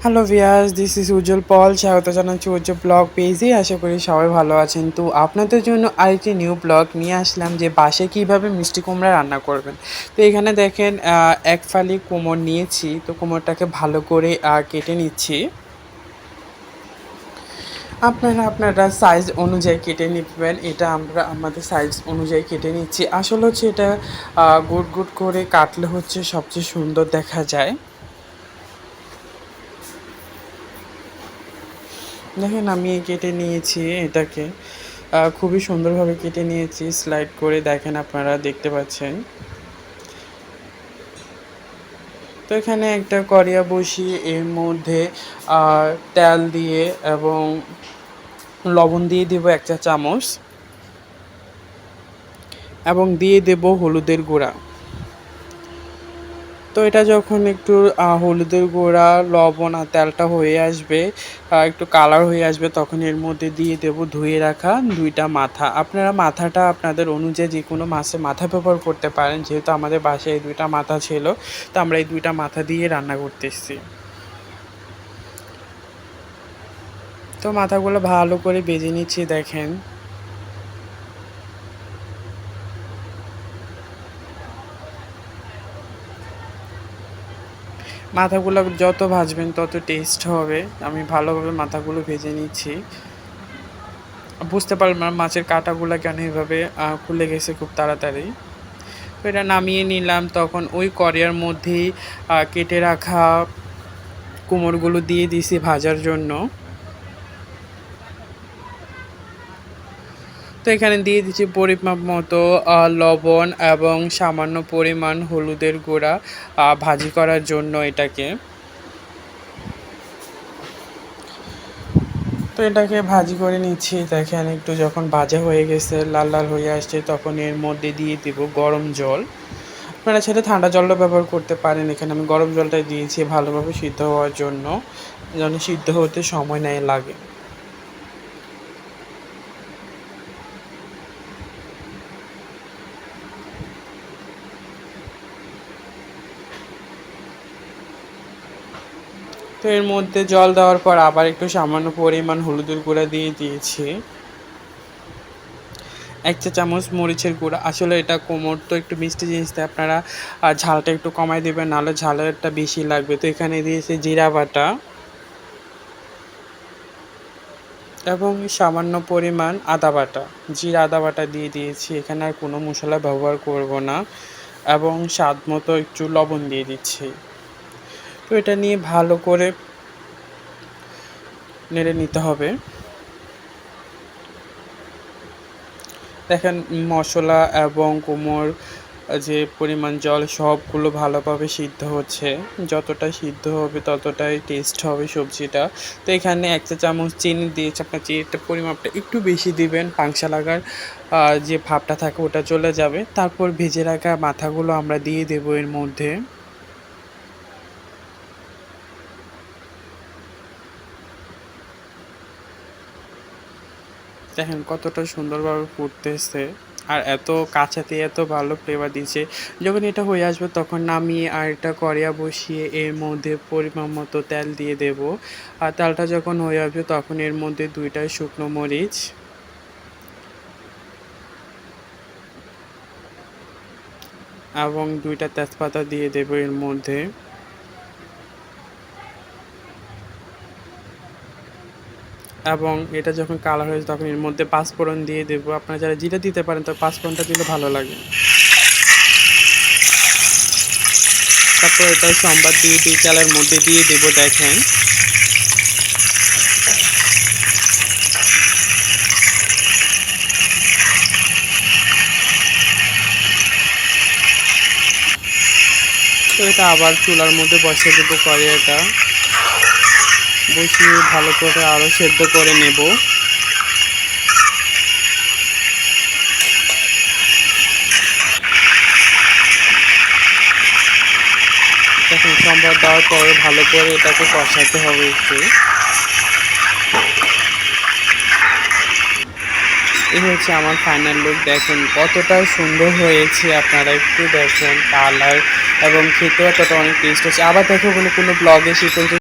Hello viewers, this is উজ্জ্বল পল। স্বাগত জানাচ্ছি উজ্জ্বল blog পেজে। আশা করি সবাই ভালো আছেন। তো আপনাদের জন্য আরেকটি নিউ ব্লগ নিয়ে আসলাম যে বাসায় কীভাবে মিষ্টি কুমড়া রান্না করবেন। তো এখানে দেখেন এক ফালি কুমড় নিয়েছি। তো কুমড়টাকে ভালো করে কেটে নিচ্ছি। আপনারা সাইজ অনুযায়ী কেটে নেবেন। এটা আমরা আমাদের সাইজ অনুযায়ী কেটে নিচ্ছি। আসলে হচ্ছে এটা গুট গুট করে কাটলে হচ্ছে সবচেয়ে সুন্দর দেখা যায়। দেখেন আমি কেটে নিয়েছি এটাকে খুবই সুন্দরভাবে কেটে নিয়েছি স্লাইড করে দেখেন আপনারা দেখতে পাচ্ছেন। তো এখানে একটা কড়াই বসিয়ে এর মধ্যে তেল দিয়ে এবং লবণ দিয়ে দেব 1 চা চামচ এবং দিয়ে দেব হলুদের গুঁড়া। তো এটা যখন একটু হলুদের গুঁড়া, লবণ আর তেলটা হয়ে আসবে, একটু কালার হয়ে আসবে, তখন এর মধ্যে দিয়ে দেব ধুয়ে রাখা 2টা মাথা। আপনারা মাথাটা আপনাদের অনুযায়ী যেকোনো মাছের মাথা ব্যবহার করতে পারেন। যেহেতু আমাদের বাসায় এই 2টা মাথা ছিল, তো আমরা এই 2টা মাথা দিয়ে রান্না করতেছি। তো মাথাগুলো ভালো করে ভেজে নিচ্ছি দেখেন। মাথাগুলো যত ভাজবেন তত টেস্ট হবে। আমি ভালোভাবে মাথাগুলো ভেজে নিচ্ছি। বুঝতে পারলাম মাছের কাঁটাগুলা কেন এভাবে খুলে গেছে খুব তাড়াতাড়ি। তো এটা নামিয়ে নিলাম। তখন ওই কড়াইয়ের মধ্যেই কেটে রাখা কুমড়োগুলো দিয়ে দিছি ভাজার জন্য। তো এখানে দিয়ে দিচ্ছি পরিমাপ মতো লবণ এবং সামান্য পরিমাণ হলুদের গুঁড়া ভাজি করার জন্য এটাকে। তো এটাকে ভাজি করে নিচ্ছি দেখেন। একটু যখন ভাজা হয়ে গেছে, লাল লাল হয়ে আসছে, তখন এর মধ্যে দিয়ে দিব গরম জল। আপনারা সেটা ঠান্ডা জলও ব্যবহার করতে পারেন। এখানে আমি গরম জলটাই দিয়েছি ভালোভাবে সিদ্ধ হওয়ার জন্য, যেন সিদ্ধ হতে সময় নেয় লাগে। তো এর মধ্যে জল দেওয়ার পর আবার একটু সামান্য পরিমাণ হলুদের গুঁড়া দিয়ে দিয়েছি। 1 চা চামচ মরিচের গুঁড়া। আসলে এটা কুমড় তো একটু মিষ্টি জিনিস, তাই আপনারা ঝালটা একটু কমায় দিবেন, নাহলে ঝালেরটা বেশি লাগবে। তো এখানে দিয়েছি জিরা বাটা এবং সামান্য পরিমাণ আদা বাটা। জিরা আদা বাটা দিয়ে দিয়েছি। এখানে আর কোনো মশলা ব্যবহার করব না এবং স্বাদ মতো একটু লবণ দিয়ে দিচ্ছি। তো এটা নিয়ে ভালো করে নেড়ে নিতে হবে। দেখেন মশলা এবং কুমড়োর যে পরিমাণ জল সবগুলো ভালোভাবে সিদ্ধ হচ্ছে। যতটা সিদ্ধ হবে ততটাই টেস্ট হবে সবজিটা। তো এখানে 1 চা চামচ চিনি দিয়েছি। আপনার চিনিটা পরিমাপটা একটু বেশি দিবেন। পাংশা লাগার যে ভাবটা থাকে ওটা চলে যাবে। তারপর ভেজে রাখা মাথাগুলো আমরা দিয়ে দেবো এর মধ্যে। দেখেন কতটা সুন্দরভাবে ফুটতেছে আর এত কাঁচাতে এত ভালো ফ্লেভার দিচ্ছে। যখন এটা হয়ে আসবে তখন নামিয়ে আরেকটা কড়াই বসিয়ে এর মধ্যে পরিমাণ মতো তেল দিয়ে দেব। আর তেলটা যখন হয়ে আসবে তখন এর মধ্যে 2টা শুকনো মরিচ এবং 2টা তেজপাতা দিয়ে দেব এর মধ্যে। এবং এটা যখন কালার হয়ে তখন এর মধ্যে পাঁচফোড়ন দিয়ে দেব। আপনারা যারা জিরা দিতে পারেন তো পাঁচফোড়নটা দিলে ভালো লাগে। তারপর এটা সম্বাদ দিয়ে তেলের মধ্যে দিয়ে দেব দেখেন। তো এটা আবার চুলার মধ্যে বসিয়ে দেবো কড়াইটা। বসিয়ে ভালো করে আরও সেদ্ধ করে নেব। এখন সম্বাদ দেওয়ার পরে ভালো করে এটাকে কষাতে হবে একটু। এই হচ্ছে আমার ফাইনাল লুক। দেখেন কতটা সুন্দর হয়েছে, আপনারা একটু দেখেন কালার এবং খেতেও ততটা অনেক টেস্ট হচ্ছে। আবার দেখো কোনো ব্লগে সে পর্যন্ত